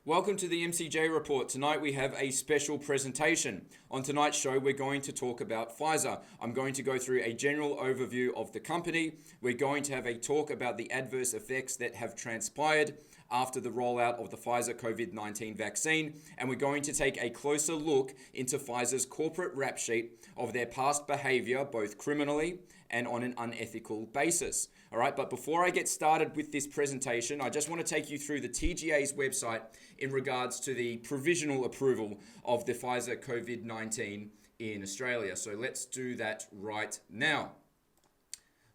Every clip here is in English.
Welcome to the MCJ Report. Tonight we have a special presentation. On tonight's show, we're going to talk about Pfizer. I'm going to go through a general overview of the company. We're going to have a talk about the adverse effects that have transpired after the rollout of the Pfizer COVID-19 vaccine. And we're going to take a closer look into Pfizer's corporate rap sheet of their past behavior, both criminally and on an unethical basis. All right, but before I get started with this presentation, I just want to take you through the TGA's website in regards to the provisional approval of the Pfizer COVID-19 in Australia. So let's do that right now.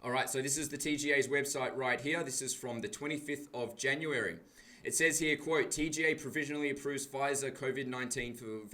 All right, so this is the TGA's website right here. This is from the 25th of January. It says here, quote, TGA provisionally approves Pfizer COVID-19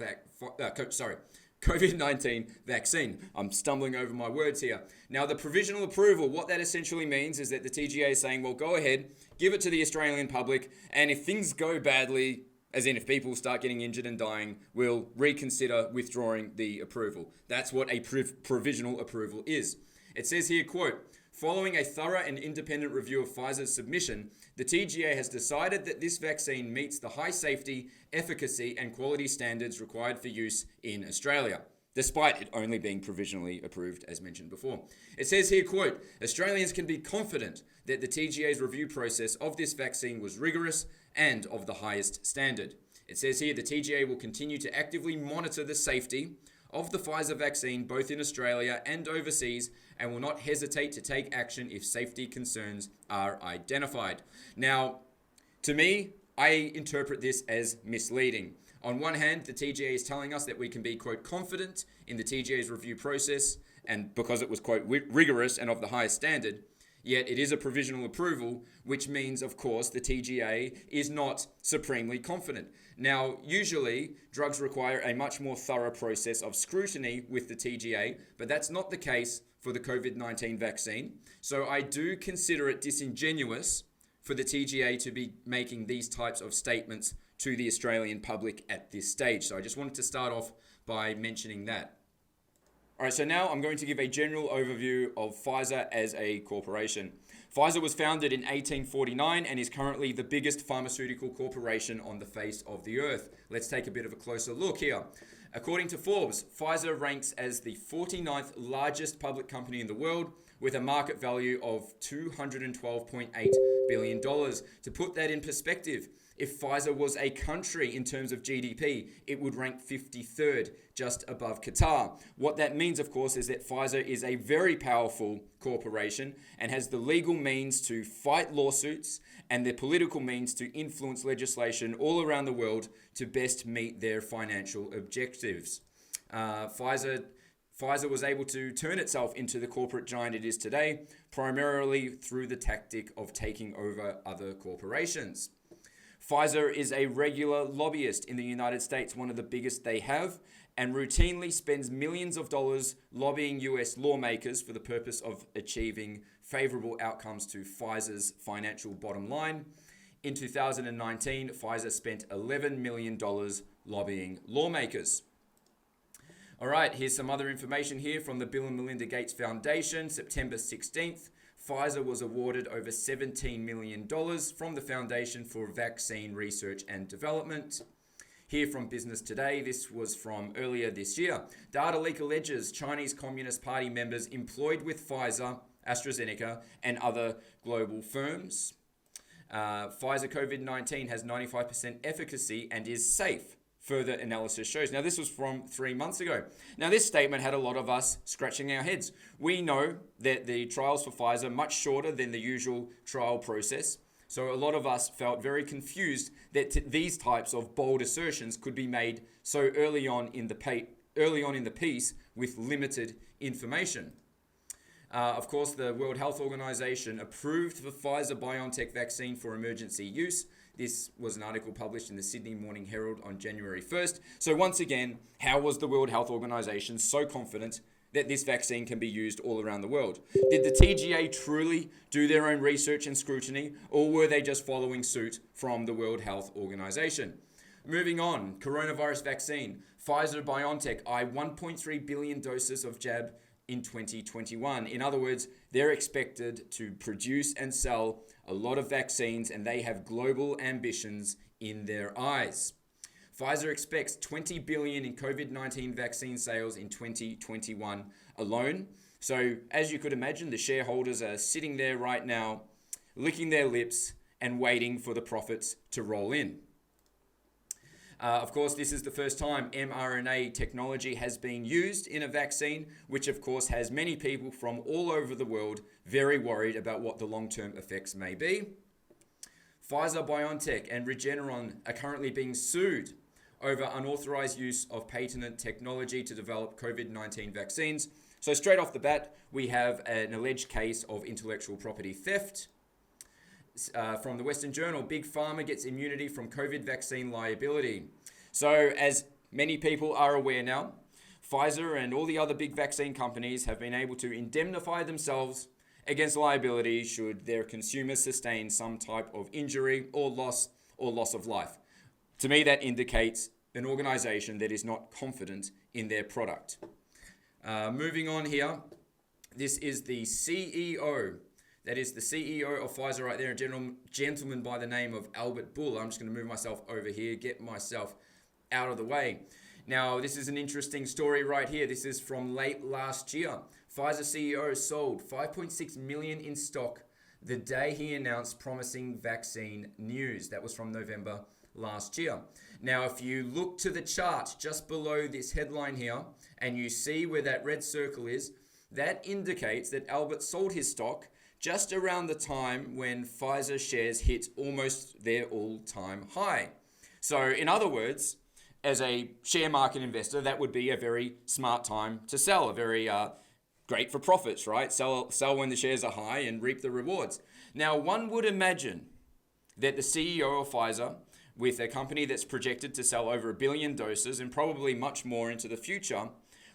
COVID-19 vaccine. I'm stumbling over my words here. Now, the provisional approval, what that essentially means is that the TGA is saying, well, go ahead, give it to the Australian public, and if things go badly, as in if people start getting injured and dying, we'll reconsider withdrawing the approval. That's what a provisional approval is. It says here, quote, following a thorough and independent review of Pfizer's submission, the TGA has decided that this vaccine meets the high safety, efficacy, and quality standards required for use in Australia, despite it only being provisionally approved, as mentioned before. It says here, quote, Australians can be confident that the TGA's review process of this vaccine was rigorous and of the highest standard. It says here, the TGA will continue to actively monitor the safety of the Pfizer vaccine both in Australia and overseas and will not hesitate to take action if safety concerns are identified. Now, to me, I interpret this as misleading. On one hand, the TGA is telling us that we can be, quote, confident in the TGA's review process and because it was, quote, rigorous and of the highest standard, yet it is a provisional approval, which means, of course, the TGA is not supremely confident. Now, usually, drugs require a much more thorough process of scrutiny with the TGA, but that's not the case for the COVID-19 vaccine. So I do consider it disingenuous for the TGA to be making these types of statements to the Australian public at this stage. So I just wanted to start off by mentioning that. All right, so now I'm going to give a general overview of Pfizer as a corporation. Pfizer was founded in 1849 and is currently the biggest pharmaceutical corporation on the face of the earth. Let's take a bit of a closer look here. According to Forbes, Pfizer ranks as the 49th largest public company in the world with a market value of $212.8 billion. To put that in perspective, if Pfizer was a country in terms of GDP, it would rank 53rd, just above Qatar. What that means, of course, is that Pfizer is a very powerful corporation and has the legal means to fight lawsuits and the political means to influence legislation all around the world to best meet their financial objectives. Pfizer was able to turn itself into the corporate giant it is today, primarily through the tactic of taking over other corporations. Pfizer is a regular lobbyist in the United States, one of the biggest they have, and routinely spends millions of dollars lobbying US lawmakers for the purpose of achieving favorable outcomes to Pfizer's financial bottom line. In 2019, Pfizer spent $11 million lobbying lawmakers. All right, here's some other information here from the Bill and Melinda Gates Foundation, September 16th. Pfizer was awarded over $17 million from the foundation for vaccine research and development. Here from Business Today, this was from earlier this year. Data leak alleges Chinese Communist Party members employed with Pfizer, AstraZeneca, and other global firms. Pfizer COVID-19 has 95% efficacy and is safe, further analysis shows. Now, this was from 3 months ago. Now, this statement had a lot of us scratching our heads. We know that the trials for Pfizer are much shorter than the usual trial process. So a lot of us felt very confused that these types of bold assertions could be made so early on in the piece with limited information. Of course, the World Health Organization approved the Pfizer-BioNTech vaccine for emergency use. This was an article published in the Sydney Morning Herald on January 1st. So once again, how was the World Health Organization so confident that this vaccine can be used all around the world? Did the TGA truly do their own research and scrutiny, or were they just following suit from the World Health Organization? Moving on, coronavirus vaccine. Pfizer-BioNTech eye 1.3 billion doses of jab in 2021. In other words, they're expected to produce and sell a lot of vaccines, and they have global ambitions in their eyes. Pfizer expects 20 billion in COVID-19 vaccine sales in 2021 alone. So as you could imagine, the shareholders are sitting there right now, licking their lips and waiting for the profits to roll in. Of course, this is the first time mRNA technology has been used in a vaccine, which of course has many people from all over the world very worried about what the long-term effects may be. Pfizer, BioNTech and Regeneron are currently being sued over unauthorized use of patented technology to develop COVID-19 vaccines. So straight off the bat, we have an alleged case of intellectual property theft. From the Western Journal, Big Pharma gets immunity from COVID vaccine liability. So as many people are aware now, Pfizer and all the other big vaccine companies have been able to indemnify themselves against liability should their consumers sustain some type of injury or loss of life. To me, that indicates an organization that is not confident in their product. Moving on here, this is the CEO. That is the CEO of Pfizer right there, a gentleman by the name of Albert Bourla. I'm just going to move myself over here, get myself out of the way. Now, this is an interesting story right here. This is from late last year. Pfizer CEO sold 5.6 million in stock the day he announced promising vaccine news. That was from November last year. Now, if you look to the chart just below this headline here, and you see where that red circle is, that indicates that Albert sold his stock just around the time when Pfizer shares hit almost their all-time high. So in other words, as a share market investor, that would be a very smart time to sell, a very great for profits, right? Sell when the shares are high and reap the rewards. Now, one would imagine that the CEO of Pfizer, with a company that's projected to sell over 1 billion doses and probably much more into the future,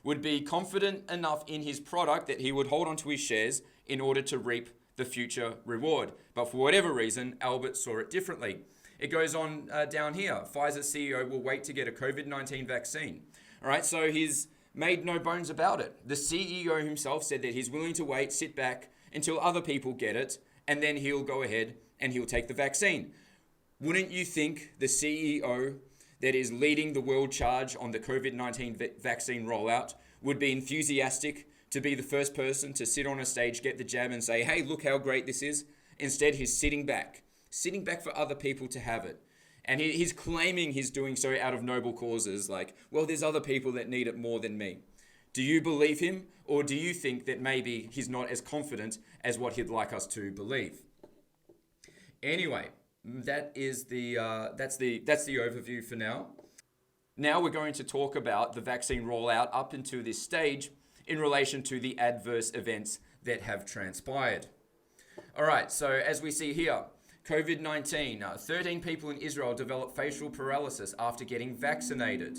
would be confident enough in his product that he would hold onto his shares in order to reap the future reward. But for whatever reason, Albert saw it differently. It goes on down here. Pfizer CEO will wait to get a COVID-19 vaccine. All right, so he's made no bones about it. The CEO himself said that he's willing to wait, sit back until other people get it, and then he'll go ahead and he'll take the vaccine. Wouldn't you think the CEO that is leading the world charge on the COVID-19 vaccine rollout would be enthusiastic to be the first person to sit on a stage, get the jab and say, hey, look how great this is? Instead, he's sitting back for other people to have it. And he's claiming he's doing so out of noble causes, like, well, there's other people that need it more than me. Do you believe him, or do you think that maybe he's not as confident as what he'd like us to believe? Anyway, that's the overview for now. Now we're going to talk about the vaccine rollout up until this stage in relation to the adverse events that have transpired. All right, so as we see here, COVID-19, 13 people in Israel developed facial paralysis after getting vaccinated.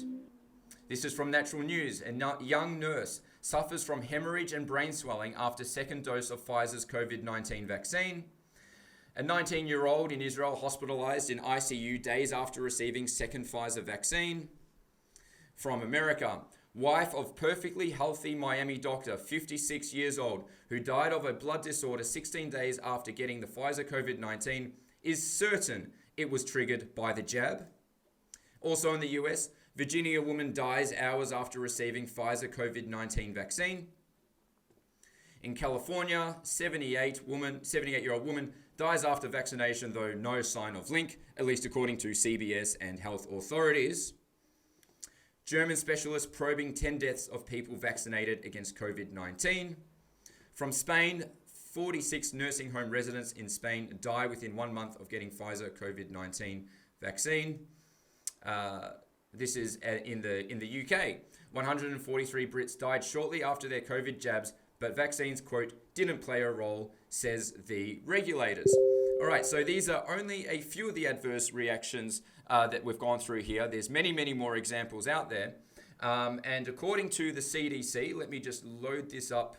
This is from Natural News. A young nurse suffers from hemorrhage and brain swelling after second dose of Pfizer's COVID-19 vaccine. A 19-year-old in Israel hospitalized in ICU days after receiving second Pfizer vaccine. From America, wife of perfectly healthy Miami doctor, 56 years old, who died of a blood disorder 16 days after getting the Pfizer COVID-19, is certain it was triggered by the jab. Also in the US, Virginia woman dies hours after receiving Pfizer COVID-19 vaccine. In California, 78-year-old woman dies after vaccination, though no sign of link, at least according to CBS and health authorities. German specialists probing 10 deaths of people vaccinated against COVID-19. From Spain, 46 nursing home residents in Spain die within 1 month of getting Pfizer COVID-19 vaccine. This is in the UK. 143 Brits died shortly after their COVID jabs, but vaccines, quote, didn't play a role, says the regulators. All right, so these are only a few of the adverse reactions that we've gone through here. There's many, many more examples out there. And according to the CDC, let me just load this up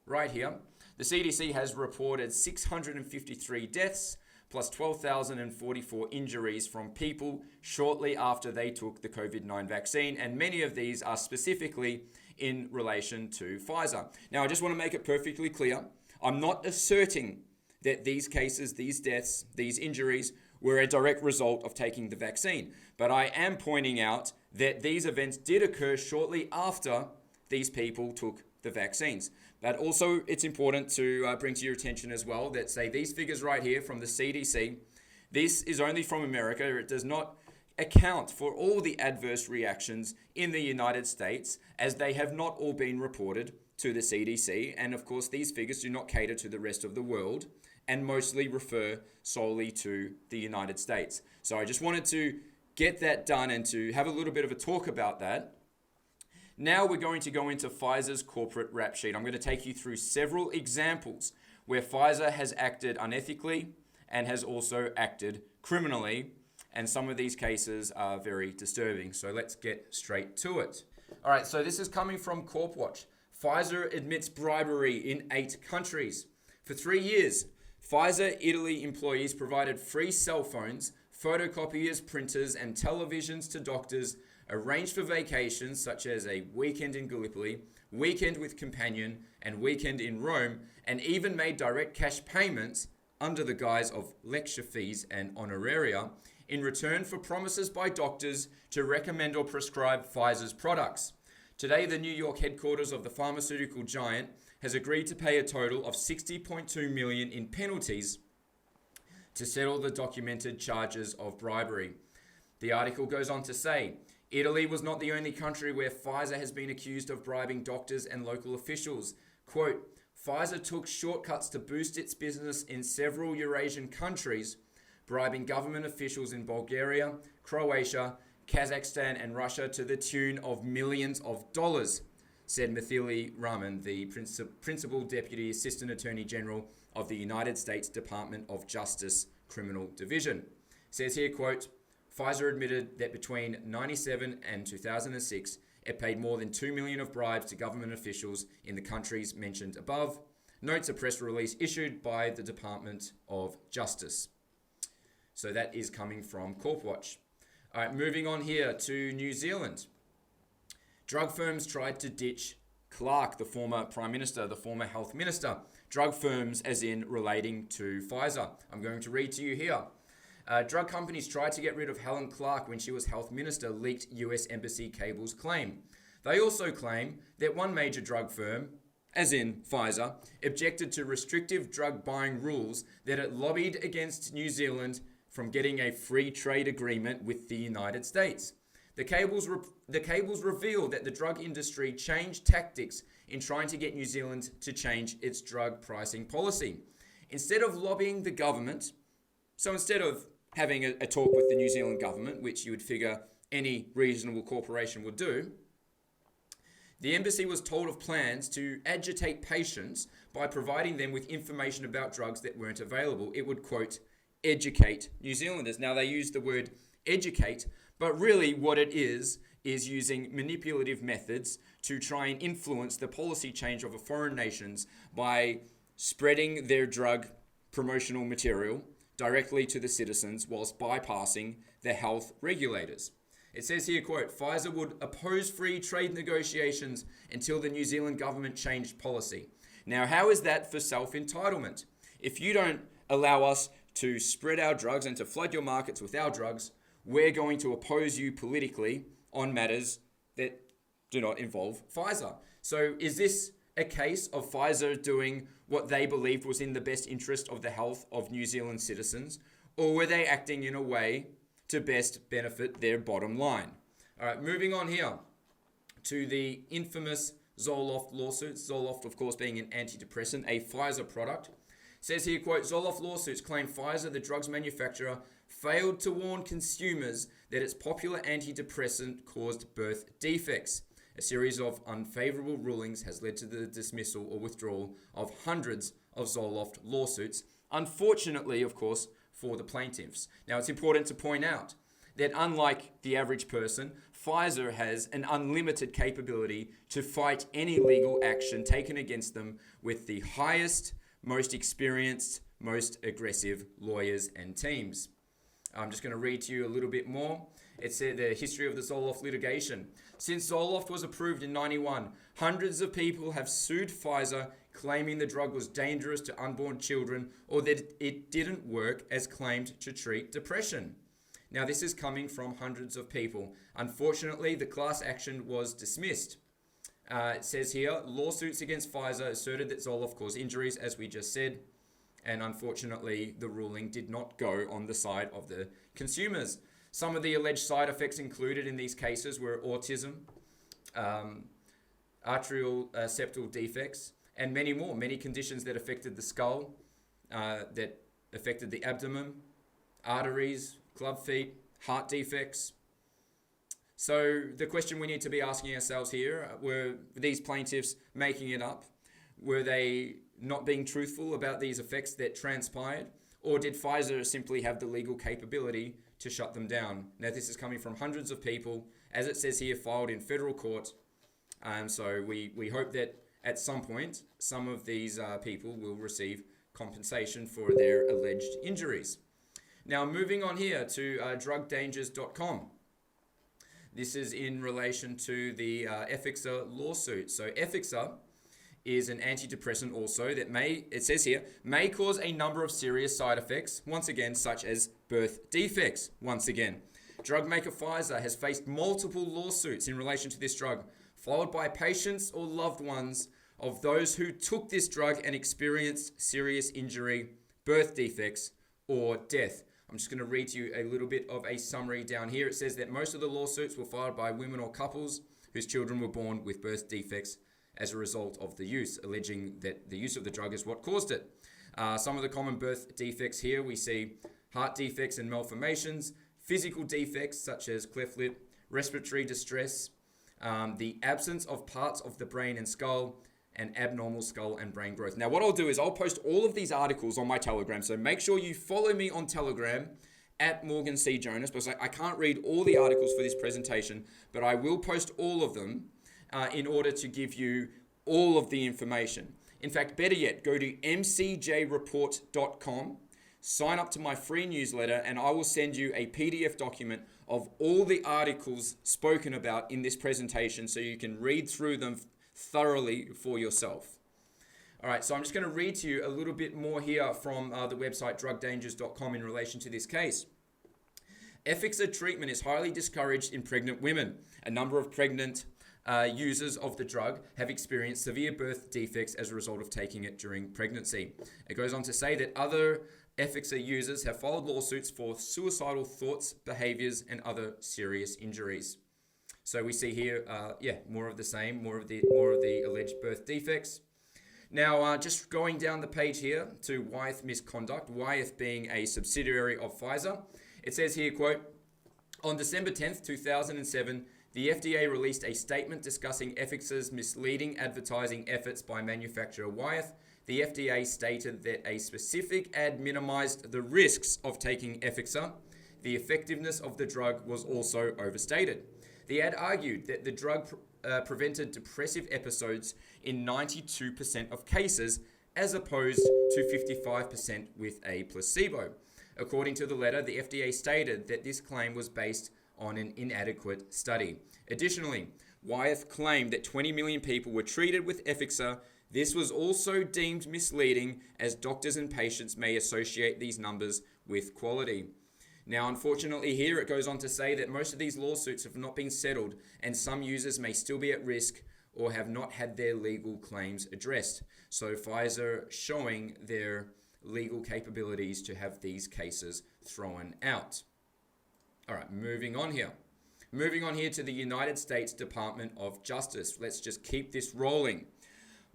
right here. The CDC has reported 653 deaths plus 12,044 injuries from people shortly after they took the COVID-19 vaccine. And many of these are specifically in relation to Pfizer. Now, I just want to make it perfectly clear. I'm not asserting that these cases, these deaths, these injuries were a direct result of taking the vaccine. But I am pointing out that these events did occur shortly after these people took the vaccines. But also, it's important to bring to your attention as well that, say, these figures right here from the CDC, this is only from America. It does not account for all the adverse reactions in the United States, as they have not all been reported to the CDC. And of course, these figures do not cater to the rest of the world and mostly refer solely to the United States. So I just wanted to get that done and to have a little bit of a talk about that. Now we're going to go into Pfizer's corporate rap sheet. I'm going to take you through several examples where Pfizer has acted unethically and has also acted criminally. And some of these cases are very disturbing. So let's get straight to it. All right, so this is coming from CorpWatch. Pfizer admits bribery in 8 countries. For 3 years, Pfizer Italy employees provided free cell phones, photocopiers, printers, and televisions to doctors, arranged for vacations such as a weekend in Gallipoli, weekend with companion, and weekend in Rome, and even made direct cash payments under the guise of lecture fees and honoraria in return for promises by doctors to recommend or prescribe Pfizer's products. Today, the New York headquarters of the pharmaceutical giant has agreed to pay a total of $60.2 million in penalties to settle the documented charges of bribery. The article goes on to say, Italy was not the only country where Pfizer has been accused of bribing doctors and local officials. Quote, Pfizer took shortcuts to boost its business in several Eurasian countries, bribing government officials in Bulgaria, Croatia, Kazakhstan, and Russia to the tune of millions of dollars, said Mathili Raman, the Principal Deputy Assistant Attorney General of the United States Department of Justice Criminal Division. It says here, quote, Pfizer admitted that between 1997 and 2006, it paid more than $2 million of bribes to government officials in the countries mentioned above, notes a press release issued by the Department of Justice. So that is coming from CorpWatch. All right, moving on here to New Zealand. Drug firms tried to ditch Clark, the former Prime Minister, the former Health Minister. Drug firms as in relating to Pfizer. I'm going to read to you here. Drug companies tried to get rid of Helen Clark when she was health minister, leaked US Embassy cables claim. They also claim that one major drug firm, as in Pfizer, objected to restrictive drug buying rules that it lobbied against New Zealand from getting a free trade agreement with the United States. The cables revealed that the drug industry changed tactics in trying to get New Zealand to change its drug pricing policy. Instead of lobbying the government, so instead of having a talk with the New Zealand government, which you would figure any reasonable corporation would do, the embassy was told of plans to agitate patients by providing them with information about drugs that weren't available. It would, quote, educate New Zealanders. Now, they use the word educate, but really what it is using manipulative methods to try and influence the policy change of foreign nations by spreading their drug promotional material directly to the citizens whilst bypassing the health regulators. It says here, quote, Pfizer would oppose free trade negotiations until the New Zealand government changed policy. Now, how is that for self-entitlement? If you don't allow us to spread our drugs and to flood your markets with our drugs, we're going to oppose you politically on matters that do not involve Pfizer. So is this a case of Pfizer doing what they believed was in the best interest of the health of New Zealand citizens, or were they acting in a way to best benefit their bottom line? All right, moving on here to the infamous Zoloft lawsuits. Zoloft, of course, being an antidepressant, a Pfizer product. It says here, quote, Zoloft lawsuits claim Pfizer, the drug's manufacturer, failed to warn consumers that its popular antidepressant caused birth defects. A series of unfavorable rulings has led to the dismissal or withdrawal of hundreds of Zoloft lawsuits, unfortunately, of course, for the plaintiffs. Now, it's important to point out that unlike the average person, Pfizer has an unlimited capability to fight any legal action taken against them with the highest, most experienced, most aggressive lawyers and teams. I'm just going to read to you a little bit more. It's the history of the Zoloft litigation. Since Zoloft was approved in 91, hundreds of people have sued Pfizer claiming the drug was dangerous to unborn children or that it didn't work as claimed to treat depression. Now, this is coming from hundreds of people. Unfortunately, the class action was dismissed. It says here, lawsuits against Pfizer asserted that Zoloft caused injuries, as we just said, and unfortunately, the ruling did not go on the side of the consumers. Some of the alleged side effects included in these cases were autism, arterial septal defects, and many more. Many conditions that affected the skull, that affected the abdomen, arteries, club feet, heart defects. So the question we need to be asking ourselves here, were these plaintiffs making it up? Were they not being truthful about these effects that transpired? Or did Pfizer simply have the legal capability to shut them down? Now, this is coming from hundreds of people, as it says here, filed in federal court. So we hope that at some point, some of these people will receive compensation for their alleged injuries. Now, moving on here to drugdangers.com. This is in relation to the Pfizer lawsuit. So Pfizer is an antidepressant also that it says here, may cause a number of serious side effects, once again, such as birth defects, once again. Drug maker Pfizer has faced multiple lawsuits in relation to this drug, followed by patients or loved ones of those who took this drug and experienced serious injury, birth defects, or death. I'm just going to read to you a little bit of a summary down here. It says that most of the lawsuits were filed by women or couples whose children were born with birth defects as a result of the use, alleging that the use of the drug is what caused it. Some of the common birth defects here, we see heart defects and malformations, physical defects such as cleft lip, respiratory distress, the absence of parts of the brain and skull, and abnormal skull and brain growth. Now, what I'll do is I'll post all of these articles on my Telegram, so make sure you follow me on Telegram at Morgan C. Jonas, because I can't read all the articles for this presentation, but I will post all of them in order to give you all of the information. In fact, better yet, go to mcjreport.com, sign up to my free newsletter, and I will send you a PDF document of all the articles spoken about in this presentation so you can read through them thoroughly for yourself. All right, so I'm just going to read to you a little bit more here from the website drugdangers.com in relation to this case. Pfizer treatment is highly discouraged in pregnant women. A number of pregnant users of the drug have experienced severe birth defects as a result of taking it during pregnancy. It goes on to say that other Pfizer users have filed lawsuits for suicidal thoughts, behaviors, and other serious injuries. So we see here, more of the same, more of the alleged birth defects. Now, just going down the page here to Wyeth misconduct, Wyeth being a subsidiary of Pfizer. It says here, quote, on December 10th, 2007, the FDA released a statement discussing Pfizer's misleading advertising efforts by manufacturer Wyeth. The FDA stated that a specific ad minimized the risks of taking Pfizer. The effectiveness of the drug was also overstated. The ad argued that the drug prevented depressive episodes in 92% of cases, as opposed to 55% with a placebo. According to the letter, the FDA stated that this claim was based on an inadequate study. Additionally, Wyeth claimed that 20 million people were treated with Pfizer. This was also deemed misleading, as doctors and patients may associate these numbers with quality. Now, unfortunately, here it goes on to say that most of these lawsuits have not been settled, and some users may still be at risk or have not had their legal claims addressed. So Pfizer showing their legal capabilities to have these cases thrown out. All right, moving on here. Moving on here to the United States Department of Justice. Let's just keep this rolling.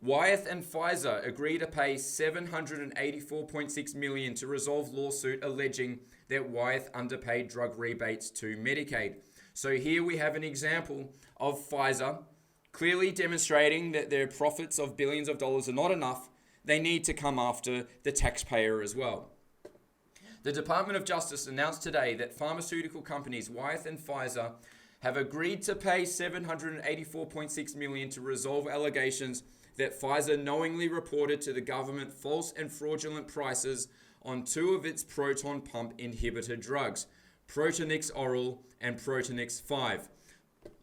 Wyeth and Pfizer agree to pay $784.6 million to resolve lawsuit alleging that Wyeth underpaid drug rebates to Medicaid. So here we have an example of Pfizer clearly demonstrating that their profits of billions of dollars are not enough. They need to come after the taxpayer as well. The Department of Justice announced today that pharmaceutical companies Wyeth and Pfizer have agreed to pay $784.6 million to resolve allegations that Pfizer knowingly reported to the government false and fraudulent prices on two of its proton pump inhibitor drugs. Protonix Oral, and Protonix 5.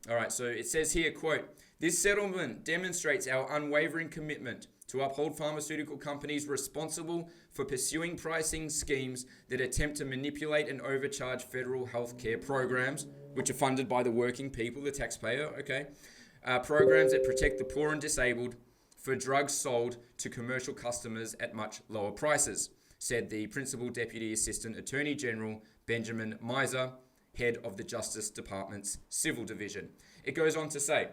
All right, so it says here, quote, "This settlement demonstrates our unwavering commitment to uphold pharmaceutical companies responsible for pursuing pricing schemes that attempt to manipulate and overcharge federal health care programs, which are funded by the working people, the taxpayer, okay? Programs that protect the poor and disabled for drugs sold to commercial customers at much lower prices," said the Principal Deputy Assistant Attorney General Benjamin Miser, head of the Justice Department's Civil Division. It goes on to say,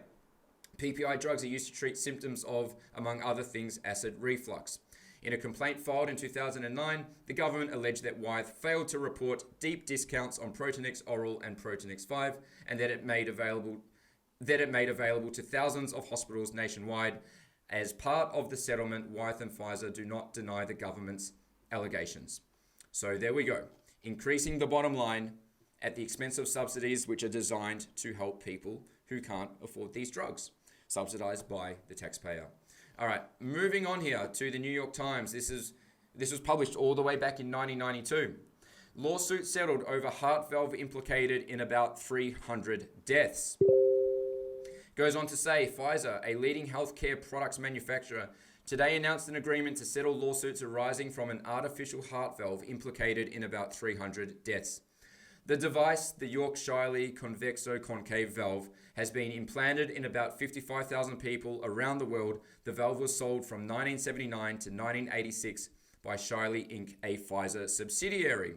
PPI drugs are used to treat symptoms of, among other things, acid reflux. In a complaint filed in 2009, the government alleged that Wyeth failed to report deep discounts on Protonix Oral and Protonix 5, and that it made available to thousands of hospitals nationwide. As part of the settlement, Wyeth and Pfizer do not deny the government's allegations. So there we go. Increasing the bottom line at the expense of subsidies which are designed to help people who can't afford these drugs, subsidized by the taxpayer. All right, moving on here to the New York Times. This was published all the way back in 1992. Lawsuit settled over heart valve implicated in about 300 deaths. Goes on to say, Pfizer, a leading healthcare products manufacturer, today announced an agreement to settle lawsuits arising from an artificial heart valve implicated in about 300 deaths. The device, the Yorkshire convexo-concave valve, has been implanted in about 55,000 people around the world. The valve was sold from 1979 to 1986 by Shiley Inc., a Pfizer subsidiary.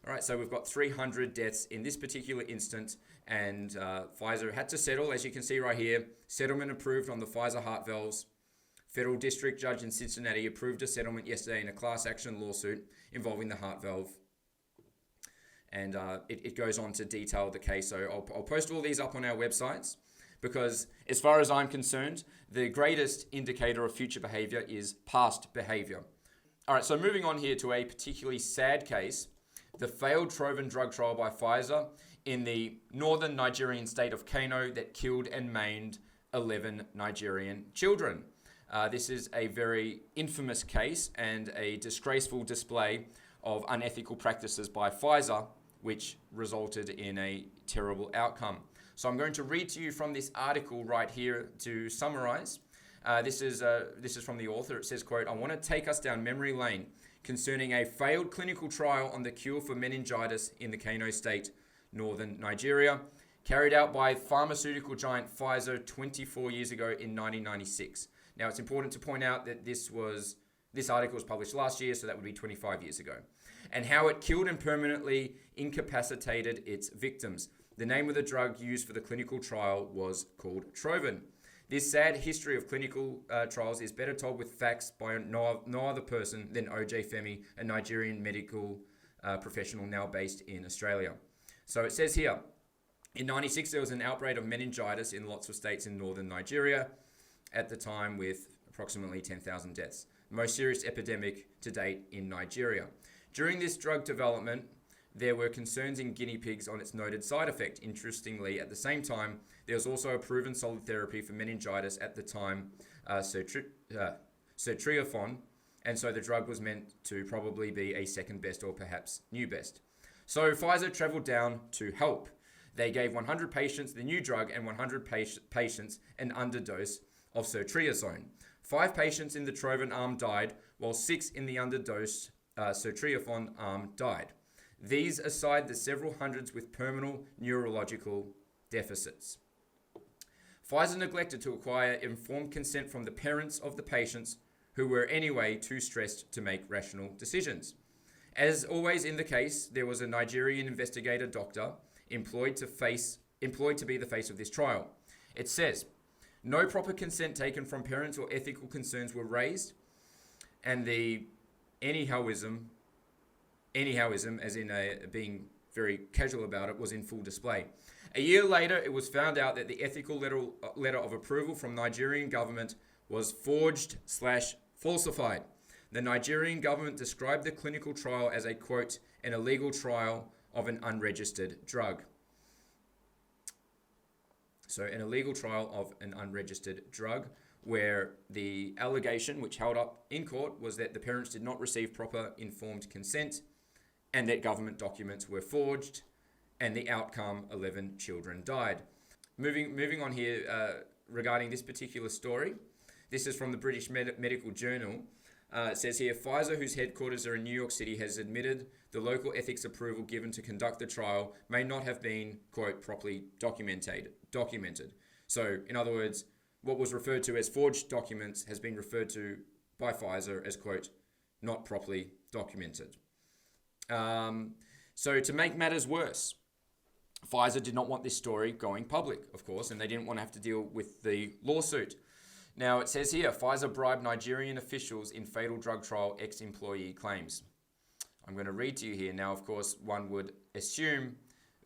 All right, so we've got 300 deaths in this particular instance, and Pfizer had to settle, as you can see right here. Settlement approved on the Pfizer heart valves. Federal District Judge in Cincinnati approved a settlement yesterday in a class action lawsuit involving the heart valve. And it goes on to detail the case. So I'll post all these up on our websites, because as far as I'm concerned, the greatest indicator of future behavior is past behavior. All right, so moving on here to a particularly sad case, the failed Trovan drug trial by Pfizer in the northern Nigerian state of Kano that killed and maimed 11 Nigerian children. This is a very infamous case and a disgraceful display of unethical practices by Pfizer, which resulted in a terrible outcome. So I'm going to read to you from this article right here to summarize. This is from the author. It says, quote, "I want to take us down memory lane concerning a failed clinical trial on the cure for meningitis in the Kano State, northern Nigeria, carried out by pharmaceutical giant Pfizer 24 years ago in 1996. Now, it's important to point out that this article was published last year, so that would be 25 years ago, and how it killed and permanently incapacitated its victims. The name of the drug used for the clinical trial was called Trovan. This sad history of clinical trials is better told with facts by no other person than O.J. Femi, a Nigerian medical professional now based in Australia. So it says here, in 96, there was an outbreak of meningitis in lots of states in northern Nigeria at the time, with approximately 10,000 deaths. Most serious epidemic to date in Nigeria. During this drug development, there were concerns in guinea pigs on its noted side effect. Interestingly, at the same time, there was also a proven solid therapy for meningitis at the time, Cetreaphon, and so the drug was meant to probably be a second best or perhaps new best. So Pfizer traveled down to help. They gave 100 patients the new drug and 100 patients an underdose of Cetreaphon. 5 patients in the Trovan arm died, while 6 in the underdose Cetreaphon arm died. These aside the several hundreds with terminal neurological deficits. Pfizer neglected to acquire informed consent from the parents of the patients, who were anyway too stressed to make rational decisions. As always in the case, there was a Nigerian investigator doctor employed to be the face of this trial. It says, no proper consent taken from parents or ethical concerns were raised, and the anyhowism, as in being very casual about it, was in full display. A year later, it was found out that the ethical letter of approval from Nigerian government was forged/falsified. The Nigerian government described the clinical trial as a, quote, an illegal trial of an unregistered drug. So an illegal trial of an unregistered drug, where the allegation which held up in court was that the parents did not receive proper informed consent and that government documents were forged and the outcome, 11 children died. Moving on here regarding this particular story. This is from the British Medical Journal. It says here, Pfizer, whose headquarters are in New York City, has admitted the local ethics approval given to conduct the trial may not have been, quote, properly documented. So, in other words, what was referred to as forged documents has been referred to by Pfizer as, quote, not properly documented. So to make matters worse, Pfizer did not want this story going public, of course, and they didn't want to have to deal with the lawsuit. Now, it says here, Pfizer bribed Nigerian officials in fatal drug trial, ex-employee claims. I'm going to read to you here. Now, of course, one would assume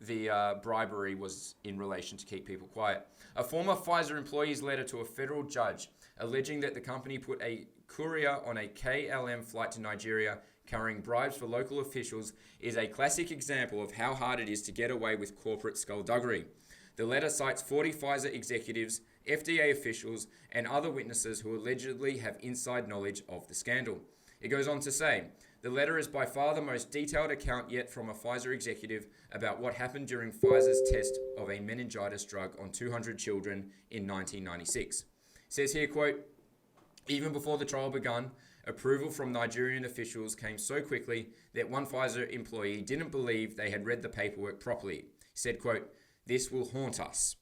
the bribery was in relation to keep people quiet. A former Pfizer employee's letter to a federal judge alleging that the company put a courier on a KLM flight to Nigeria carrying bribes for local officials is a classic example of how hard it is to get away with corporate skullduggery. The letter cites 40 Pfizer executives, FDA officials, and other witnesses who allegedly have inside knowledge of the scandal. It goes on to say, the letter is by far the most detailed account yet from a Pfizer executive about what happened during Pfizer's test of a meningitis drug on 200 children in 1996. It says here, quote, even before the trial begun, approval from Nigerian officials came so quickly that one Pfizer employee didn't believe they had read the paperwork properly. He said, quote, this will haunt us.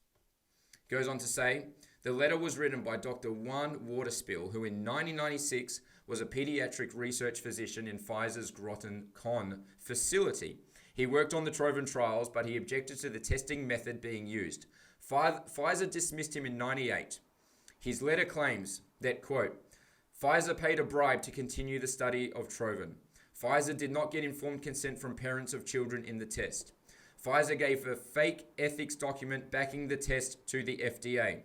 Goes on to say, the letter was written by Dr. Juan Waterspill, who in 1996 was a pediatric research physician in Pfizer's Groton Con facility. He worked on the Trovan trials, but he objected to the testing method being used. Pfizer dismissed him in 98. His letter claims that, quote, Pfizer paid a bribe to continue the study of Trovan. Pfizer did not get informed consent from parents of children in the test. Pfizer gave a fake ethics document backing the test to the FDA.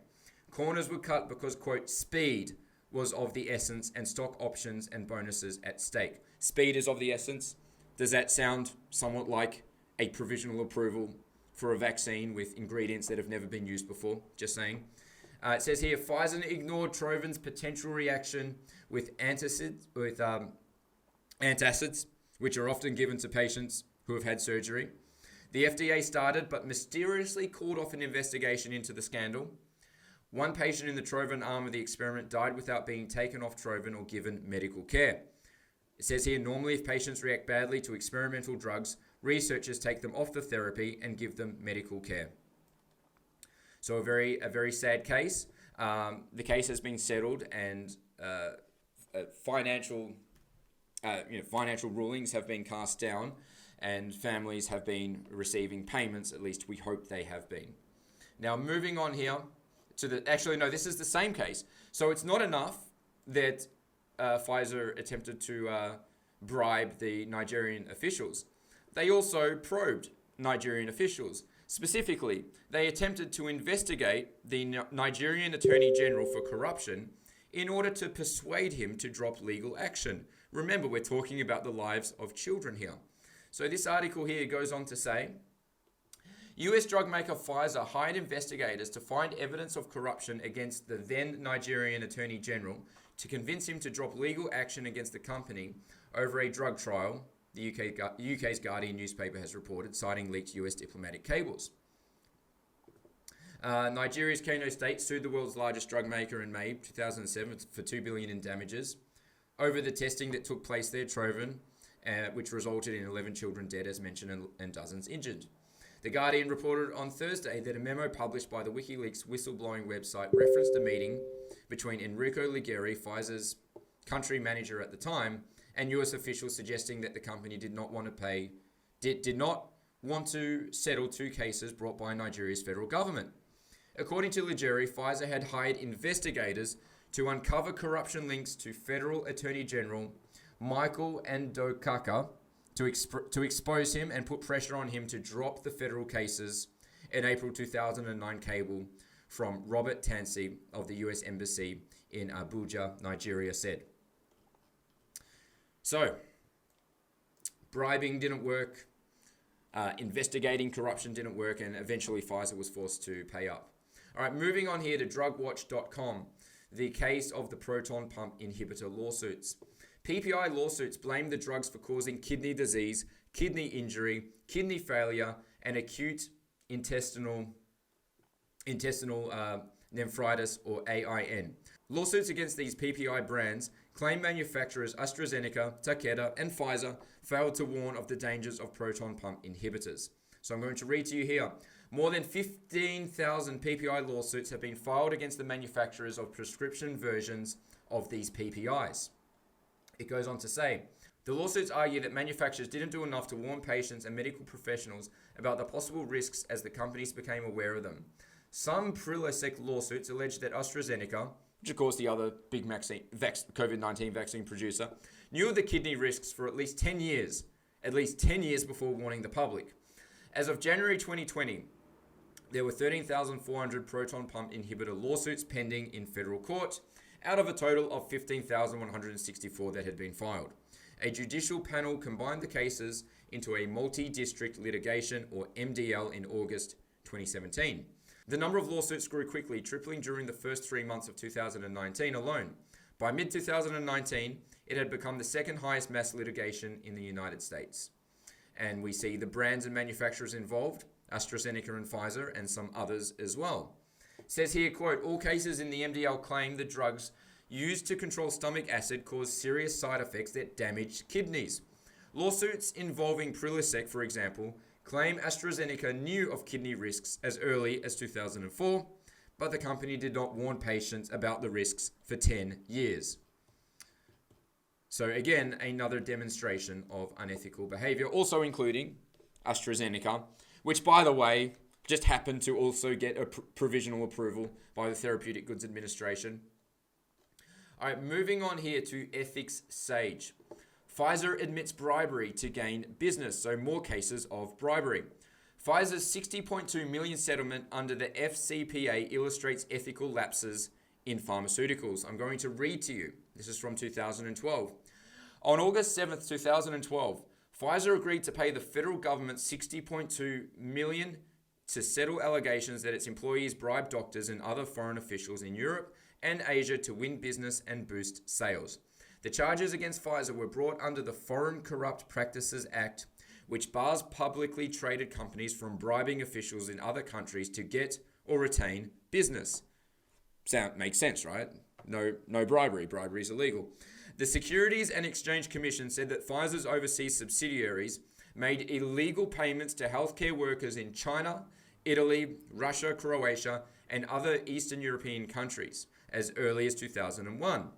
Corners were cut because, quote, speed was of the essence and stock options and bonuses at stake. Speed is of the essence. Does that sound somewhat like a provisional approval for a vaccine with ingredients that have never been used before? Just saying. It says here, Pfizer ignored Trovan's potential reaction with antacids, which are often given to patients who have had surgery. The FDA started but mysteriously called off an investigation into the scandal. One patient in the Trovan arm of the experiment died without being taken off Trovan or given medical care. It says here, normally if patients react badly to experimental drugs, researchers take them off the therapy and give them medical care. So a very sad case. The case has been settled, and financial rulings have been cast down, and families have been receiving payments. At least we hope they have been. Now moving on here to this is the same case. So it's not enough that Pfizer attempted to bribe the Nigerian officials. They also probed Nigerian officials. Specifically, they attempted to investigate the Nigerian Attorney General for corruption in order to persuade him to drop legal action. Remember, we're talking about the lives of children here. So this article here goes on to say, US drug maker Pfizer hired investigators to find evidence of corruption against the then Nigerian Attorney General to convince him to drop legal action against the company over a drug trial, the UK's Guardian newspaper has reported, citing leaked US diplomatic cables. Nigeria's Kano state sued the world's largest drug maker in May 2007 for $2 billion in damages over the testing that took place there, Trovan, which resulted in 11 children dead, as mentioned, and dozens injured. The Guardian reported on Thursday that a memo published by the WikiLeaks whistleblowing website referenced a meeting between Enrico Ligeri, Pfizer's country manager at the time, and US officials suggesting that the company did not want to settle two cases brought by Nigeria's federal government. According to Ligeri, Pfizer had hired investigators to uncover corruption links to Federal Attorney General Michael Ndokaka to expose him and put pressure on him to drop the federal cases, an April 2009 cable from Robert Tansey of the US Embassy in Abuja, Nigeria said. So, bribing didn't work, investigating corruption didn't work, and eventually Pfizer was forced to pay up. All right, moving on here to drugwatch.com, the case of the proton pump inhibitor lawsuits. PPI lawsuits blame the drugs for causing kidney disease, kidney injury, kidney failure, and acute intestinal nephritis, or AIN. Lawsuits against these PPI brands claim manufacturers AstraZeneca, Takeda, and Pfizer failed to warn of the dangers of proton pump inhibitors. So I'm going to read to you here. More than 15,000 PPI lawsuits have been filed against the manufacturers of prescription versions of these PPIs. It goes on to say, the lawsuits argue that manufacturers didn't do enough to warn patients and medical professionals about the possible risks as the companies became aware of them. Some Prilosec lawsuits allege that AstraZeneca, which of course the other big COVID-19 vaccine producer, knew of the kidney risks for at least 10 years before warning the public. As of January 2020, there were 13,400 proton pump inhibitor lawsuits pending in federal court, out of a total of 15,164 that had been filed. A judicial panel combined the cases into a multi-district litigation, or MDL, in August 2017. The number of lawsuits grew quickly, tripling during the first 3 months of 2019 alone. By mid-2019, it had become the second highest mass litigation in the United States. And we see the brands and manufacturers involved, AstraZeneca and Pfizer, and some others as well. It says here, quote, all cases in the MDL claim the drugs used to control stomach acid caused serious side effects that damaged kidneys. Lawsuits involving Prilosec, for example, claim AstraZeneca knew of kidney risks as early as 2004, but the company did not warn patients about the risks for 10 years. So again, another demonstration of unethical behavior, also including AstraZeneca, which, by the way, just happened to also get a provisional approval by the Therapeutic Goods Administration. All right, moving on here to Ethics Sage. Pfizer admits bribery to gain business, so more cases of bribery. Pfizer's $60.2 million settlement under the FCPA illustrates ethical lapses in pharmaceuticals. I'm going to read to you. This is from 2012. On August 7th, 2012, Pfizer agreed to pay the federal government $60.2 million to settle allegations that its employees bribed doctors and other foreign officials in Europe and Asia to win business and boost sales. The charges against Pfizer were brought under the Foreign Corrupt Practices Act, which bars publicly traded companies from bribing officials in other countries to get or retain business. Makes sense, right? No bribery. Bribery is illegal. The Securities and Exchange Commission said that Pfizer's overseas subsidiaries made illegal payments to healthcare workers in China, Italy, Russia, Croatia, and other Eastern European countries as early as 2001.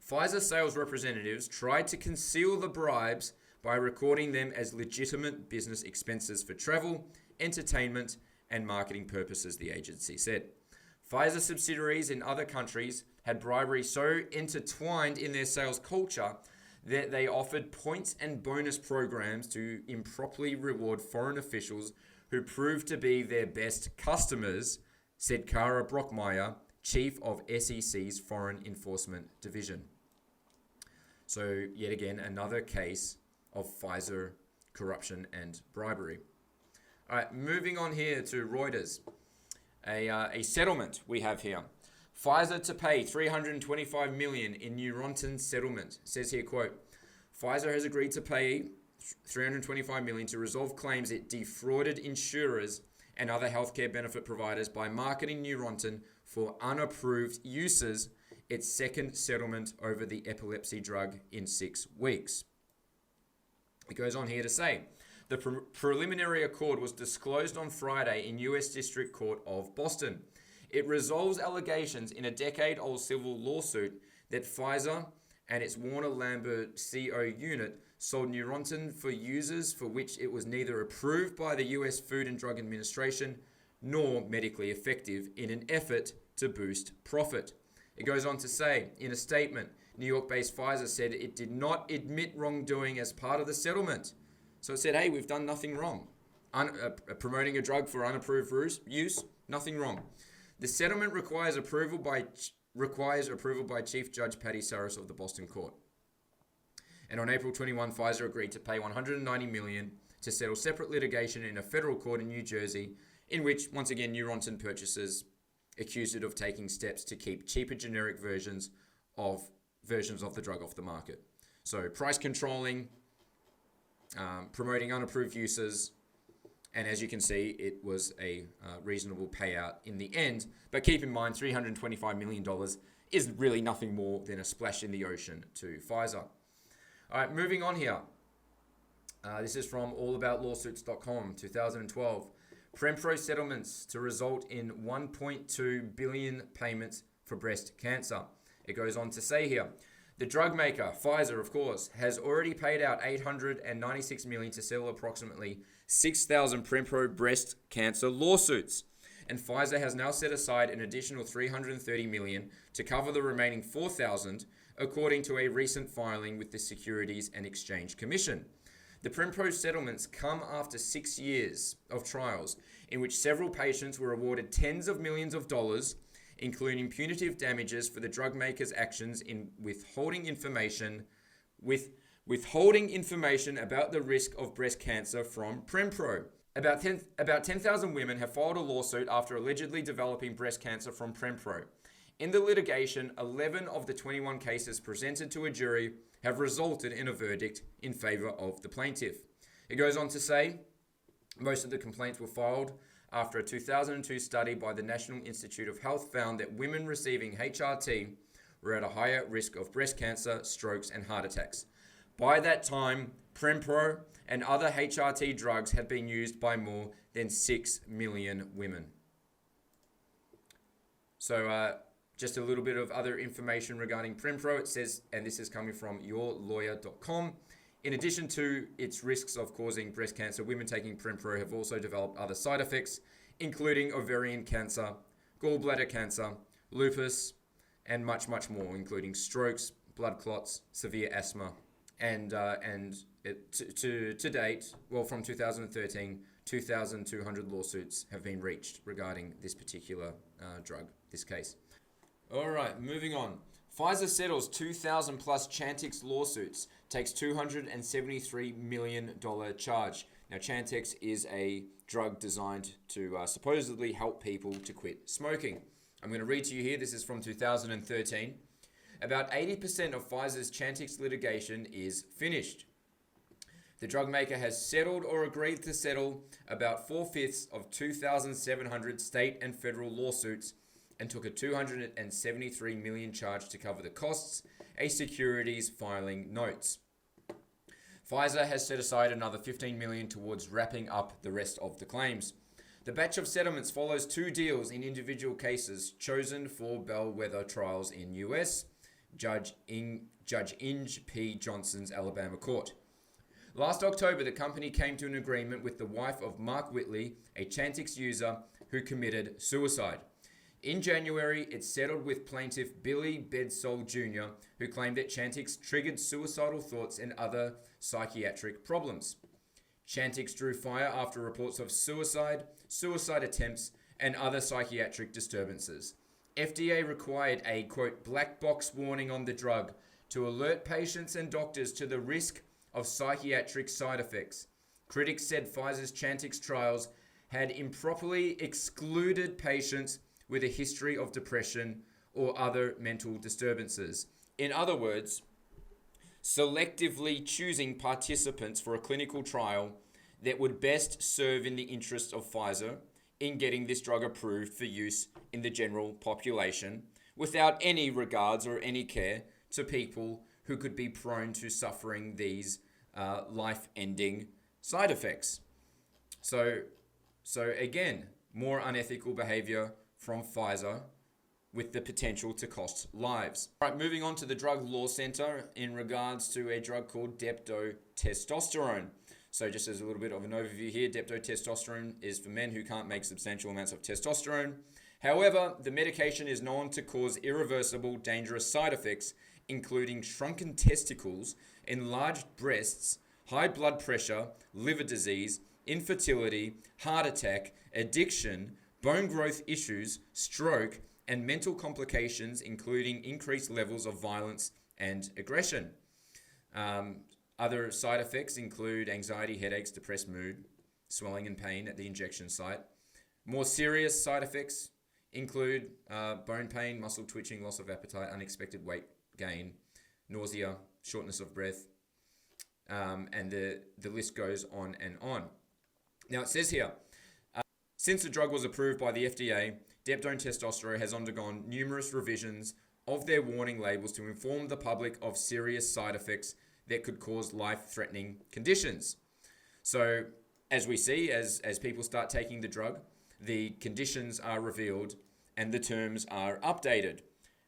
Pfizer sales representatives tried to conceal the bribes by recording them as legitimate business expenses for travel, entertainment, and marketing purposes, the agency said. Pfizer subsidiaries in other countries had bribery so intertwined in their sales culture that they offered points and bonus programs to improperly reward foreign officials who proved to be their best customers, said Kara Brockmeyer, chief of SEC's Foreign Enforcement Division. So yet again, another case of Pfizer corruption and bribery. All right, moving on here to Reuters. A settlement we have here. Pfizer to pay $325 million in Neurontin settlement. It says here, quote, Pfizer has agreed to pay $325 million to resolve claims it defrauded insurers and other healthcare benefit providers by marketing Neurontin for unapproved uses, its second settlement over the epilepsy drug in 6 weeks. It goes on here to say, the preliminary accord was disclosed on Friday in U.S. District Court of Boston. It resolves allegations in a decade-old civil lawsuit that Pfizer and its Warner Lambert CO unit sold Neurontin for users for which it was neither approved by the U.S. Food and Drug Administration nor medically effective in an effort to boost profit. It goes on to say, in a statement, New York-based Pfizer said it did not admit wrongdoing as part of the settlement. So it said, hey, we've done nothing wrong. Promoting a drug for unapproved use, nothing wrong. The settlement requires approval by Chief Judge Patty Saris of the Boston Court. And on April 21, Pfizer agreed to pay $190 million to settle separate litigation in a federal court in New Jersey, in which, once again, Neurontin purchasers accused it of taking steps to keep cheaper generic versions of the drug off the market. So price controlling, promoting unapproved uses, And as you can see, it was a reasonable payout in the end. But keep in mind, $325 million is really nothing more than a splash in the ocean to Pfizer. All right, moving on here. This is from allaboutLawsuits.com, 2012. Prempro settlements to result in 1.2 billion payments for breast cancer. It goes on to say here, the drug maker, Pfizer, of course, has already paid out $896 million to settle approximately 6,000 Prempro breast cancer lawsuits. And Pfizer has now set aside an additional $330 million to cover the remaining 4,000, according to a recent filing with the Securities and Exchange Commission. The Prempro settlements come after 6 years of trials in which several patients were awarded tens of millions of dollars, including punitive damages for the drug maker's actions in withholding information about the risk of breast cancer from Prempro. About 10,000 women have filed a lawsuit after allegedly developing breast cancer from Prempro. In the litigation, 11 of the 21 cases presented to a jury have resulted in a verdict in favor of the plaintiff. It goes on to say, most of the complaints were filed after a 2002 study by the National Institute of Health found that women receiving HRT were at a higher risk of breast cancer, strokes, and heart attacks. By that time, Prempro and other HRT drugs had been used by more than 6 million women. So, just a little bit of other information regarding Prempro. It says, and this is coming from yourlawyer.com, in addition to its risks of causing breast cancer, women taking Prempro have also developed other side effects, including ovarian cancer, gallbladder cancer, lupus, and much, much more, including strokes, blood clots, severe asthma, and to date, well, from 2013, 2,200 lawsuits have been reached regarding this particular drug, this case. All right, moving on. Pfizer settles 2,000 plus Chantix lawsuits, takes $273 million charge. Now, Chantix is a drug designed to supposedly help people to quit smoking. I'm going to read to you here. This is from 2013. About 80% of Pfizer's Chantix litigation is finished. The drug maker has settled or agreed to settle about 4/5 of 2,700 state and federal lawsuits and took a $273 million charge to cover the costs, a securities filing notes. Pfizer has set aside another $15 million towards wrapping up the rest of the claims. The batch of settlements follows 2 deals in individual cases chosen for bellwether trials in U.S. Judge Inge P. Johnson's Alabama court. Last October, the company came to an agreement with the wife of Mark Whitley, a Chantix user who committed suicide. In January, it settled with plaintiff Billy Bedsole Jr., who claimed that Chantix triggered suicidal thoughts and other psychiatric problems. Chantix drew fire after reports of suicide attempts, and other psychiatric disturbances. FDA required a, quote, black box warning on the drug to alert patients and doctors to the risk of psychiatric side effects. Critics said Pfizer's Chantix trials had improperly excluded patients with a history of depression or other mental disturbances. In other words, selectively choosing participants for a clinical trial that would best serve in the interests of Pfizer in getting this drug approved for use in the general population without any regards or any care to people who could be prone to suffering these life-ending side effects. So again, more unethical behavior from Pfizer with the potential to cost lives. All right, moving on to the Drug Law Center in regards to a drug called deptotestosterone. So just as a little bit of an overview here, deptotestosterone is for men who can't make substantial amounts of testosterone. However, the medication is known to cause irreversible, dangerous side effects, including shrunken testicles, enlarged breasts, high blood pressure, liver disease, infertility, heart attack, addiction, bone growth issues, stroke, and mental complications, including increased levels of violence and aggression. Other side effects include anxiety, headaches, depressed mood, swelling and pain at the injection site. More serious side effects include bone pain, muscle twitching, loss of appetite, unexpected weight gain, nausea, shortness of breath, and the list goes on and on. Now it says here, since the drug was approved by the FDA, Deptone testosterone has undergone numerous revisions of their warning labels to inform the public of serious side effects that could cause life-threatening conditions. So, as we see, as people start taking the drug, the conditions are revealed and the terms are updated,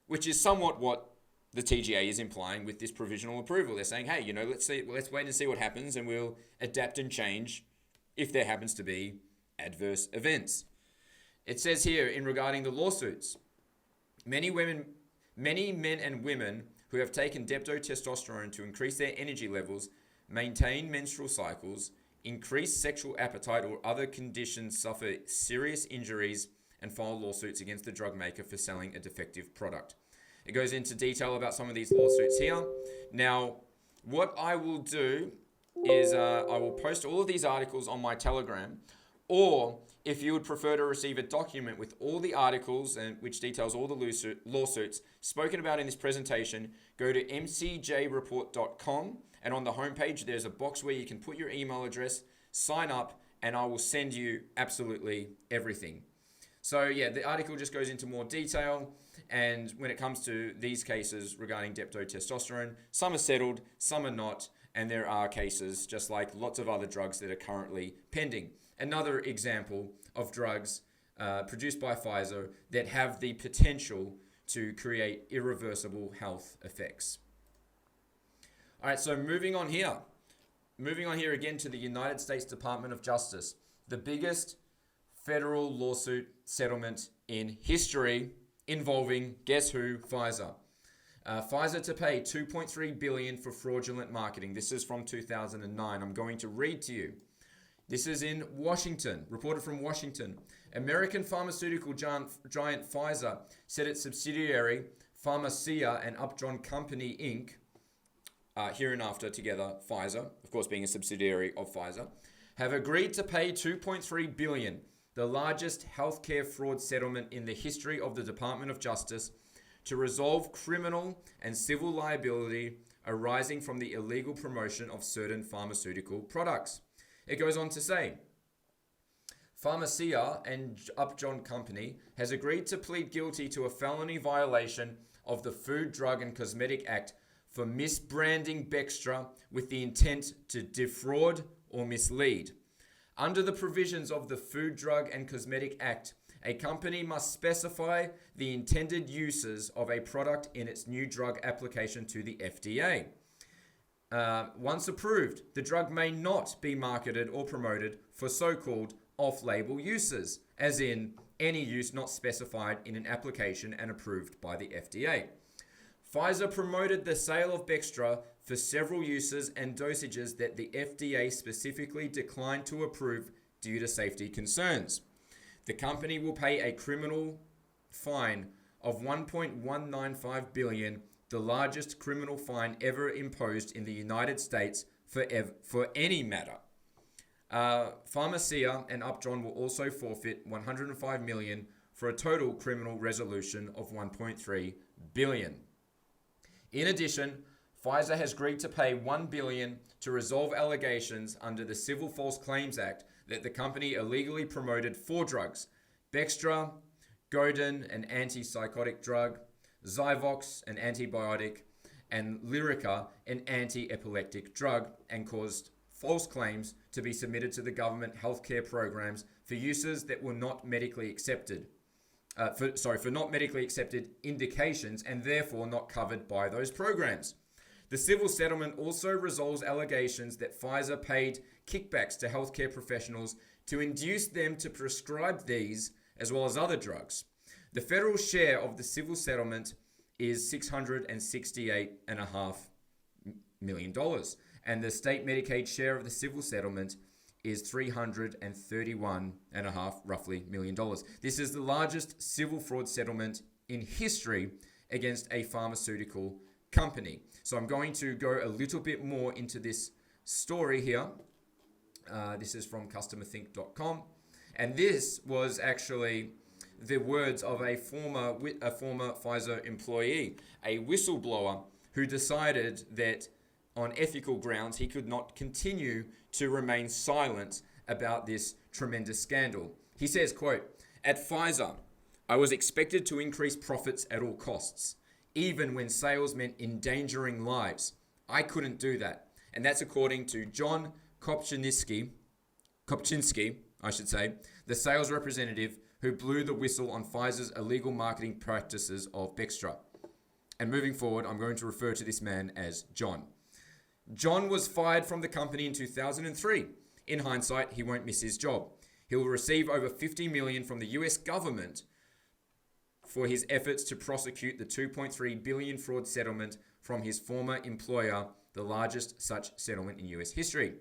which is somewhat what the TGA is implying with this provisional approval. They're saying, hey, let's wait and see what happens, and we'll adapt and change if there happens to be adverse events. It says here in regarding the lawsuits, many men and women who have taken testosterone to increase their energy levels, maintain menstrual cycles, increase sexual appetite, or other conditions suffer serious injuries and file lawsuits against the drug maker for selling a defective product. It goes into detail about some of these lawsuits here. Now, what I will do is I will post all of these articles on my Telegram, or if you would prefer to receive a document with all the articles and which details all the lawsuits spoken about in this presentation, go to mcjreport.com, and on the homepage there's a box where you can put your email address, sign up, and I will send you absolutely everything. So yeah, the article just goes into more detail, and when it comes to these cases regarding testosterone, some are settled, some are not, and there are cases just like lots of other drugs that are currently pending. Another example of drugs produced by Pfizer that have the potential to create irreversible health effects. All right, so moving on here again to the United States Department of Justice, the biggest federal lawsuit settlement in history involving, guess who? Pfizer. Pfizer to pay $2.3 billion for fraudulent marketing. This is from 2009. I'm going to read to you. This is in Washington, reported from Washington. American pharmaceutical giant Pfizer said its subsidiary, Pharmacia and Upjohn Company, Inc., hereinafter together, Pfizer, of course being a subsidiary of Pfizer, have agreed to pay $2.3 billion, the largest healthcare fraud settlement in the history of the Department of Justice, to resolve criminal and civil liability arising from the illegal promotion of certain pharmaceutical products. It goes on to say, Pharmacia and Upjohn Company has agreed to plead guilty to a felony violation of the Food, Drug, and Cosmetic Act for misbranding Bextra with the intent to defraud or mislead. Under the provisions of the Food, Drug, and Cosmetic Act, a company must specify the intended uses of a product in its new drug application to the FDA. Once approved, the drug may not be marketed or promoted for so-called off-label uses, as in any use not specified in an application and approved by the FDA. Pfizer promoted the sale of Bextra for several uses and dosages that the FDA specifically declined to approve due to safety concerns. The company will pay a criminal fine of $1.195 billion, the largest criminal fine ever imposed in the United States for any matter. Pharmacia and Upjohn will also forfeit $105 million for a total criminal resolution of $1.3 billion. In addition, Pfizer has agreed to pay $1 billion to resolve allegations under the Civil False Claims Act that the company illegally promoted 4 drugs: Bextra, Godin, an antipsychotic drug, Zyvox, an antibiotic, and Lyrica, an anti-epileptic drug, and caused false claims to be submitted to the government healthcare programs for uses that were not medically accepted. For not medically accepted indications and therefore not covered by those programs. The civil settlement also resolves allegations that Pfizer paid kickbacks to healthcare professionals to induce them to prescribe these as well as other drugs. The federal share of the civil settlement is $668.5 million, and the state Medicaid share of the civil settlement is $331.5 roughly million. This is the largest civil fraud settlement in history against a pharmaceutical company. So I'm going to go a little bit more into this story here. This is from customerthink.com, and this was actually the words of a former Pfizer employee, a whistleblower who decided that on ethical grounds he could not continue to remain silent about this tremendous scandal. He says, quote, "At Pfizer, I was expected to increase profits at all costs, even when sales meant endangering lives. I couldn't do that." And that's according to John Kopczynski, the sales representative who blew the whistle on Pfizer's illegal marketing practices of Bextra. And moving forward, I'm going to refer to this man as John. John was fired from the company in 2003. In hindsight, he won't miss his job. He will receive over $50 million from the US government for his efforts to prosecute the $2.3 billion fraud settlement from his former employer, the largest such settlement in US history.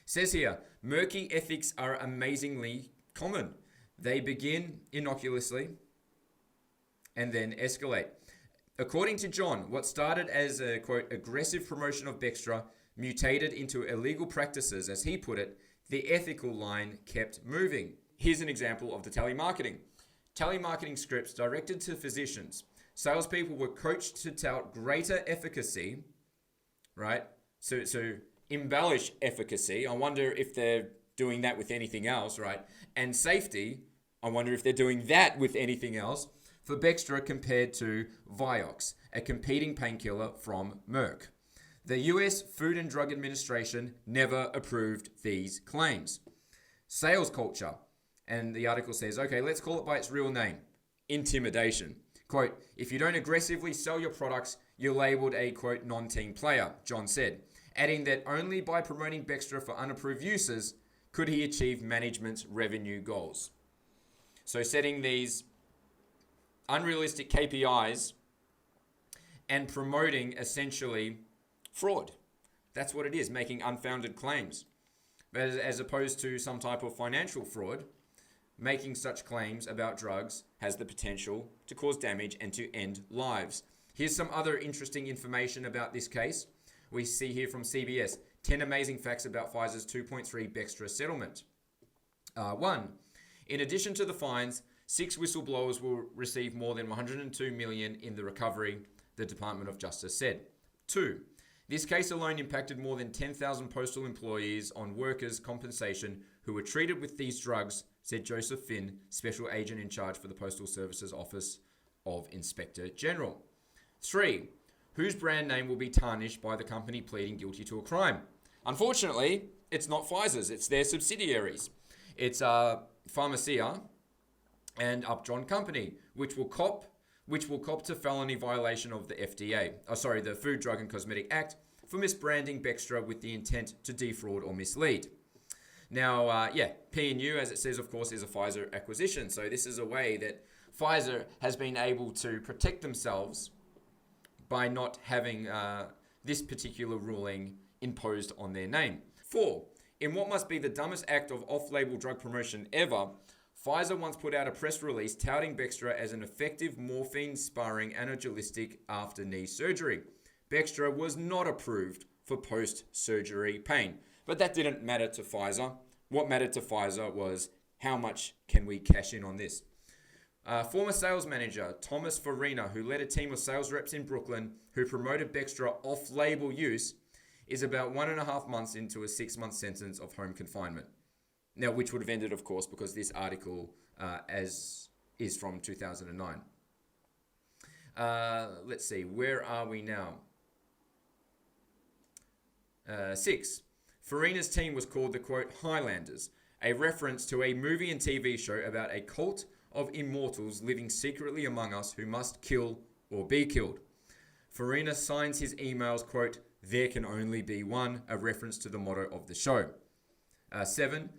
Says here, murky ethics are amazingly common. They begin innocuously and then escalate. According to John, what started as a, quote, aggressive promotion of Bextra mutated into illegal practices, as he put it. The ethical line kept moving. Here's an example of the telemarketing. Telemarketing scripts directed to physicians. Salespeople were coached to tout greater efficacy, right? So embellish efficacy. I wonder if they're doing that with anything else, right? And safety. I wonder if they're doing that with anything else for Bextra compared to Vioxx, a competing painkiller from Merck. The US Food and Drug Administration never approved these claims. Sales culture. And the article says, okay, let's call it by its real name. Intimidation. Quote, "If you don't aggressively sell your products, you're labeled a, quote, non-team player," John said, adding that only by promoting Bextra for unapproved uses could he achieve management's revenue goals. So setting these unrealistic KPIs and promoting essentially fraud. That's what it is, making unfounded claims. As opposed to some type of financial fraud, making such claims about drugs has the potential to cause damage and to end lives. Here's some other interesting information about this case. We see here from CBS, 10 amazing facts about Pfizer's 2.3 Bextra settlement. 1. In addition to the fines, 6 whistleblowers will receive more than $102 million in the recovery, the Department of Justice said. 2. This case alone impacted more than 10,000 postal employees on workers' compensation who were treated with these drugs, said Joseph Finn, special agent in charge for the Postal Service's Office of Inspector General. 3. Whose brand name will be tarnished by the company pleading guilty to a crime? Unfortunately, it's not Pfizer's, it's their subsidiaries. It's Pharmacia and Upjohn Company, which will cop to felony violation of the the Food, Drug and Cosmetic Act for misbranding Bextra with the intent to defraud or mislead. Now, P&U, as it says, of course, is a Pfizer acquisition. So this is a way that Pfizer has been able to protect themselves by not having this particular ruling imposed on their name. 4. In what must be the dumbest act of off-label drug promotion ever, Pfizer once put out a press release touting Bextra as an effective morphine-sparing analgesic after knee surgery. Bextra was not approved for post-surgery pain. But that didn't matter to Pfizer. What mattered to Pfizer was how much can we cash in on this. Former sales manager Thomas Farina, who led a team of sales reps in Brooklyn who promoted Bextra off-label use, is about 1.5 months into a 6-month sentence of home confinement. Now, which would have ended, of course, because this article is from 2009. Let's see, where are we now? 6. Farina's team was called the, quote, Highlanders, a reference to a movie and TV show about a cult of immortals living secretly among us who must kill or be killed. Farina signs his emails, quote, "There can only be one," a reference to the motto of the show. 7.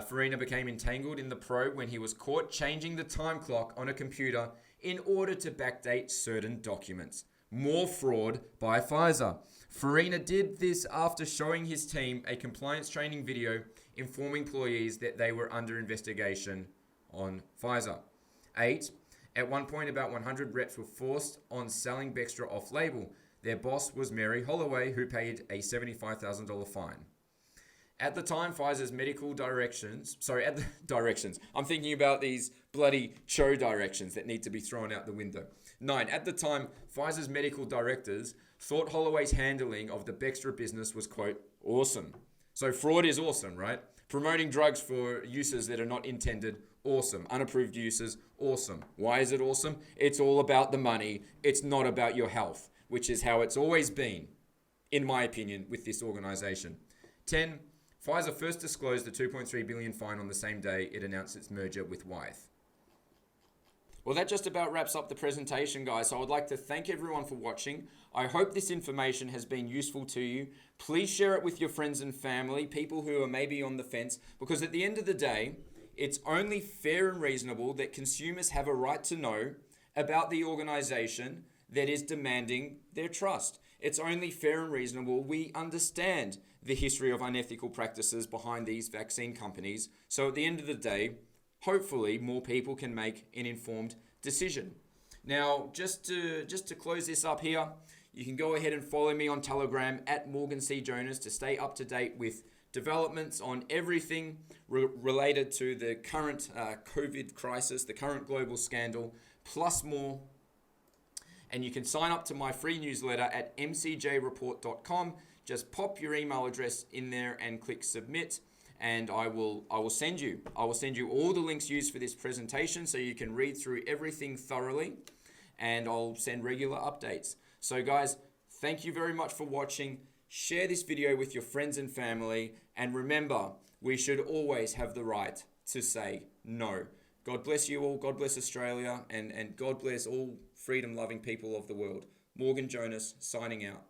Farina became entangled in the probe when he was caught changing the time clock on a computer in order to backdate certain documents. More fraud by Pfizer. Farina did this after showing his team a compliance training video informing employees that they were under investigation on Pfizer. 8. At one point, about 100 reps were forced on selling Bextra off-label. Their boss was Mary Holloway, who paid a $75,000 fine. At the time, Pfizer's medical directions... I'm thinking about these bloody show directions that need to be thrown out the window. 9. At the time, Pfizer's medical directors thought Holloway's handling of the Bextra business was, quote, awesome. So fraud is awesome, right? Promoting drugs for uses that are not intended, awesome. Unapproved uses, awesome. Why is it awesome? It's all about the money. It's not about your health, which is how it's always been, in my opinion, with this organization. 10. Pfizer first disclosed the $2.3 billion fine on the same day it announced its merger with Wyeth. Well, that just about wraps up the presentation, guys. So I would like to thank everyone for watching. I hope this information has been useful to you. Please share it with your friends and family, people who are maybe on the fence, because at the end of the day, it's only fair and reasonable that consumers have a right to know about the organization that is demanding their trust. It's only fair and reasonable we understand the history of unethical practices behind these vaccine companies. So at the end of the day, hopefully more people can make an informed decision. Now, just to close this up here, you can go ahead and follow me on Telegram at Morgan C. Jonas to stay up to date with developments on everything related to the current COVID crisis, the current global scandal, plus more. And you can sign up to my free newsletter at mcjreport.com. Just pop your email address in there and click submit, and I will send you all the links used for this presentation so you can read through everything thoroughly, and I'll send regular updates. So guys, thank you very much for watching. Share this video with your friends and family, and remember, we should always have the right to say no. God bless you all, God bless Australia, and God bless all freedom-loving people of the world. Morgan Jonas, signing out.